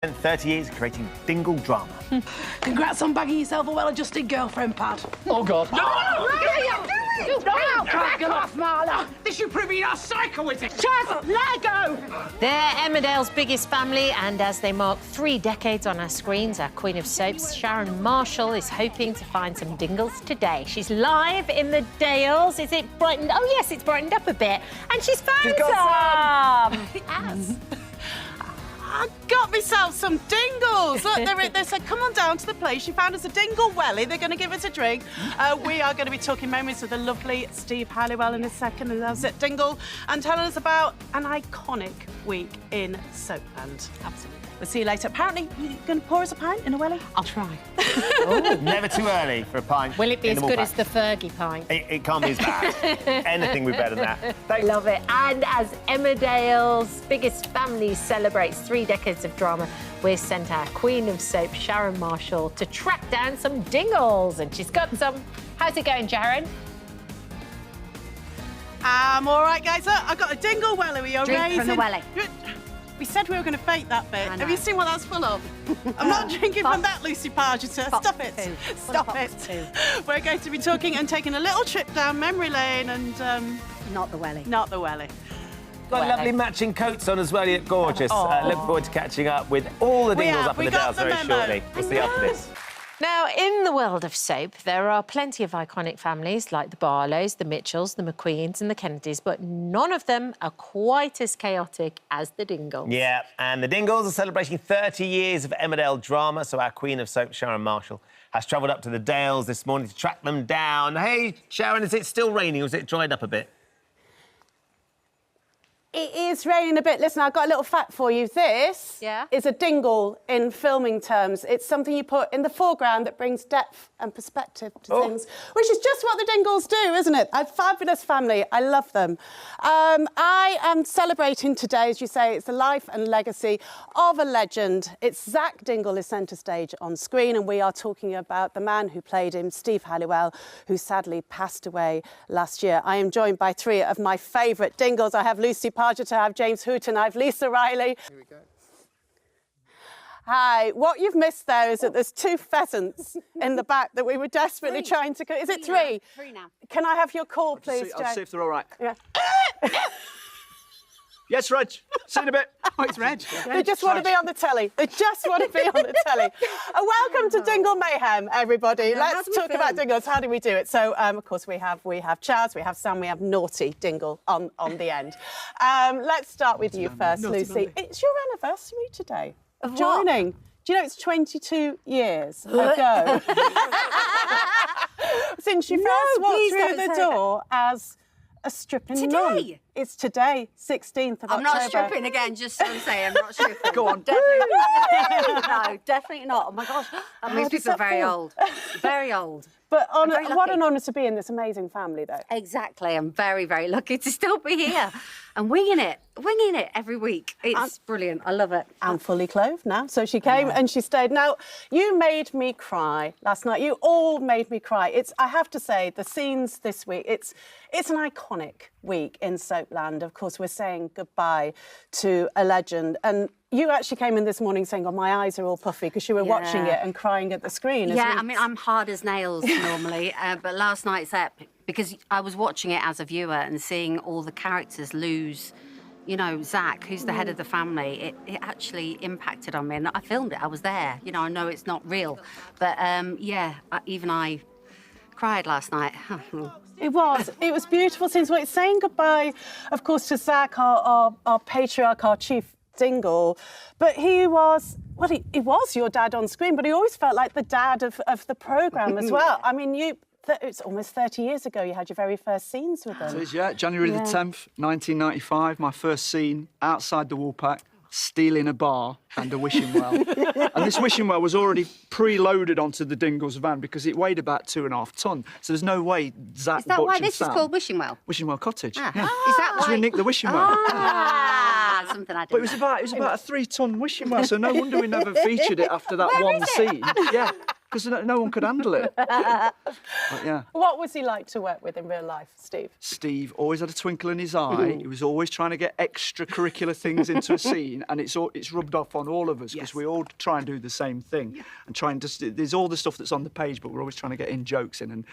Spent 30 years creating Dingle drama. Congrats on bagging yourself a well-adjusted girlfriend, Pad. Oh, God. Get off, Marla! This should prove you're not psycho, is it? Chaz, let go! They're Emmerdale's biggest family, and as they mark 3 decades on our screens, our Queen of Soaps, Sharon Marshall, is hoping to find some Dingles today. She's live in the Dales. Is it brightened? Oh, yes, it's brightened up a bit. And she's found some! Yes. I got myself some Dingles. Look, they said, come on down to the place. She found us a Dingle welly. They're going to give us a drink. We are going to be talking memories with the lovely Steve Halliwell in a second, and Zak Dingle, and telling us about an iconic week in Soapland. Absolutely. We'll see you later. Apparently, you're going to pour us a pint in a welly? I'll try. Oh, never too early for a pint. Will it be as good pack. as the Fergie pint? It can't be as bad. Anything would be better than that. Thanks. Love it. And as Emmerdale's biggest family celebrates 3 decades of drama, we've sent our Queen of Soap, Sharon Marshall, to track down some Dingles. And she's got some. How's it going, Sharon? All right, guys. Look, I got a Dingle welly. Are you Drink from the welly. We said we were going to fake that bit. Have you seen what that's full of? I'm not drinking from that, Lucy Pargeter. Stop it. Stop it. We're going to be talking and taking a little trip down memory lane and... Not the welly. Not the welly. Got lovely matching coats on as well. You look gorgeous. Look forward to catching up with all the Dingles up in the Dales very shortly. We'll see you after this. Now, in the world of soap, there are plenty of iconic families like the Barlows, the Mitchells, the McQueens and the Kennedys, but none of them are quite as chaotic as the Dingles. Yeah, and the Dingles are celebrating 30 years of Emmerdale drama, so our Queen of Soap, Sharon Marshall, has travelled up to the Dales this morning to track them down. Hey, Sharon, is it still raining or has it dried up a bit? It is raining a bit. Listen, I've got a little fact for you. This is a dingle in filming terms. It's something you put in the foreground that brings depth and perspective to things, which is just what the Dingles do, isn't it? A fabulous family. I love them. I am celebrating today, as you say, it's the life and legacy of a legend. It's Zak Dingle is centre stage on screen, and we are talking about the man who played him, Steve Halliwell, who sadly passed away last year. I am joined by 3 of my favourite Dingles. I have Lucy Pargeter, I have James Hooton, I have Lisa Riley. Here we go. Hi. What you've missed there is that there's 2 pheasants in the back that we were desperately trying to... Is it 3? 3 now. Can I have your call, please, I'll see if they're all right. Yeah. Yes, Reg. See you in a bit. Oh, it's Reg. They just want to be on the telly. They just want to be on the telly. Welcome to Dingle Mayhem, everybody. Let's talk about Dingles. How do we do it? So, of course, we have Chaz, we have Sam, we have Naughty Dingle on the end. Let's start with you first, Lucy. It's your anniversary today of joining. Do you know it's 22 years ago since you first walked through the door as a stripping nun? It's today, 16th of October. I'm not stripping again, just to say I'm not stripping. Go on. Definitely no, definitely not. Oh, my gosh. That makes me feel very old. Very old. But what an honour to be in this amazing family, though. Exactly. I'm very, very lucky to still be here and winging it every week. It's brilliant. I love it. And fully clothed now. So she came and she stayed. Now, you made me cry last night. You all made me cry. I have to say, the scenes this week, it's an iconic week in Soapland. Of course, we're saying goodbye to a legend. And you actually came in this morning saying, oh, my eyes are all puffy because you were watching it and crying at the screen. Yeah, I mean, I'm hard as nails normally, but last night's epic because I was watching it as a viewer and seeing all the characters lose, you know, Zak, who's the head of the family. It actually impacted on me, and I filmed it. I was there. You know, I know it's not real, but yeah, even I cried last night. It was beautiful scenes. Well, it's saying goodbye, of course, to Zak, our patriarch, our chief Dingle, but he was your dad on screen, but he always felt like the dad of the programme as well. I mean, it's almost 30 years ago you had your very first scenes with him. It is, yeah. January the 10th, 1995, my first scene outside the Woolpack, stealing a bar and a wishing well. And this wishing well was already preloaded onto the Dingles van because it weighed about 2.5 tonnes. So there's no way Zak, Is that Butch why and this Sam... is called Wishing Well? Wishing Well Cottage. Ah. Yeah. Is that Because why? we nicked the wishing well. Something I didn't But it was about a 3-tonne wishing well, so no wonder we never featured it after that one scene. Yeah. because no one could handle it. But, yeah. What was he like to work with in real life, Steve? Steve always had a twinkle in his eye. He was always trying to get extracurricular things into a scene, and it's rubbed off on all of us because we all try and do the same thing and try and just. There's all the stuff that's on the page, but we're always trying to get in jokes in and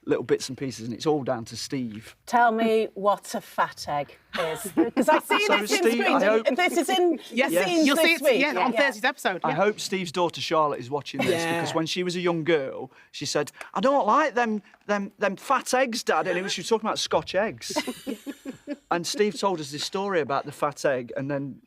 little bits and pieces, and it's all down to Steve. Tell me what a fat egg is, because I see So this Steve, in screens. This is in scenes You'll see this it week. on Thursday's episode. I hope Steve's daughter Charlotte is watching this because when she was a young girl, she said, "I don't like them fat eggs, Dad," and she was talking about Scotch eggs. And Steve told us this story about the fat egg, and then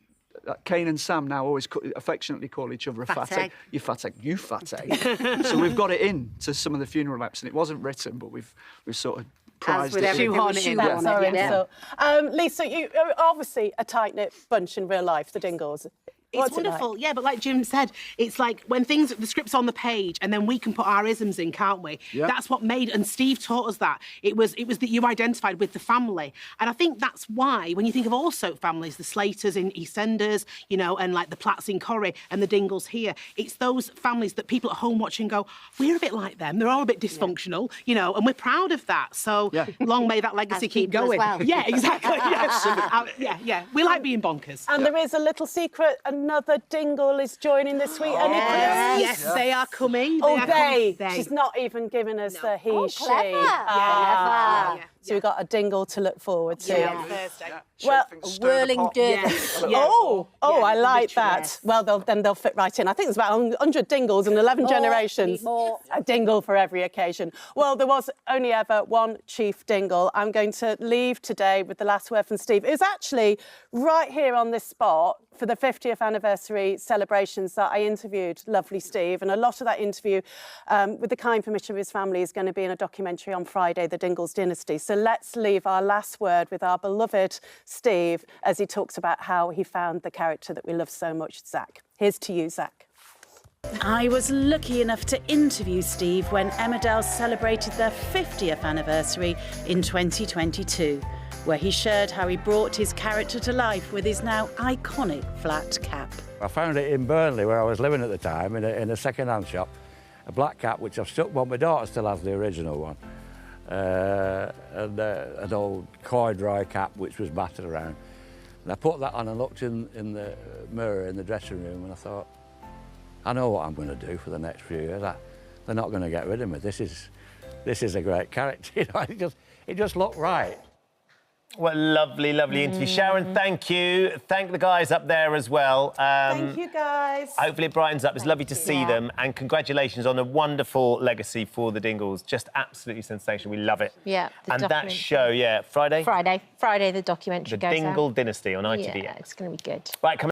Kane and Sam now always affectionately call each other a fat egg. You fat egg, you fat egg. So we've got it in to some of the funeral laps, and it wasn't written, but we've sort of prized it. That's our insult. Lisa, you are obviously a tight-knit bunch in real life, the Dingles. It's wonderful, yeah, but like Jim said, it's like when the script's on the page and then we can put our isms in, can't we? Yeah. That's what made, and Steve taught us that. It was that you identified with the family. And I think that's why, when you think of all soap families, the Slaters in EastEnders, you know, and like the Platts in Corrie and the Dingles here, it's those families that people at home watch and go, we're a bit like them, they're all a bit dysfunctional, you know, and we're proud of that. So long may that legacy keep going. Well. Yeah, exactly. Yeah. We like being bonkers. And there is a little secret. Another Dingle is joining this week. Yes, they are coming. They. She's not even giving us the he, she. Clever. So we've got a Dingle to look forward to. On Thursday. Well, Whirling dirt. I like that. Well, they'll fit right in. I think there's about 100 Dingles and 11 generations. More. A Dingle for every occasion. Well, there was only ever one Chief Dingle. I'm going to leave today with the last word from Steve. It was actually right here on this spot for the 50th anniversary celebrations that I interviewed lovely Steve, and a lot of that interview, with the kind permission of his family, is going to be in a documentary on Friday, The Dingles Dynasty. So let's leave our last word with our beloved Steve as he talks about how he found the character that we love so much, Zak. Here's to you, Zak. I was lucky enough to interview Steve when Emmerdale celebrated their 50th anniversary in 2022, where he shared how he brought his character to life with his now iconic flat cap. I found it in Burnley, where I was living at the time, in a second-hand shop, a black cap, which I've still, well, my daughter still has the original one, and an old corduroy cap, which was battered around. And I put that on and looked in the mirror in the dressing room, and I thought, I know what I'm going to do for the next few years. They're not going to get rid of me. This is a great character. You know, it just looked right. What a lovely, lovely interview. Sharon, thank you. Thank the guys up there as well. Thank you, guys. Hopefully it brightens up. It's lovely to see them. And congratulations on a wonderful legacy for the Dingles. Just absolutely sensational. We love it. Yeah. And that show, Friday? Friday, the documentary goes out. The Dingle Dynasty on ITV. Yeah, it's going to be good. Right, come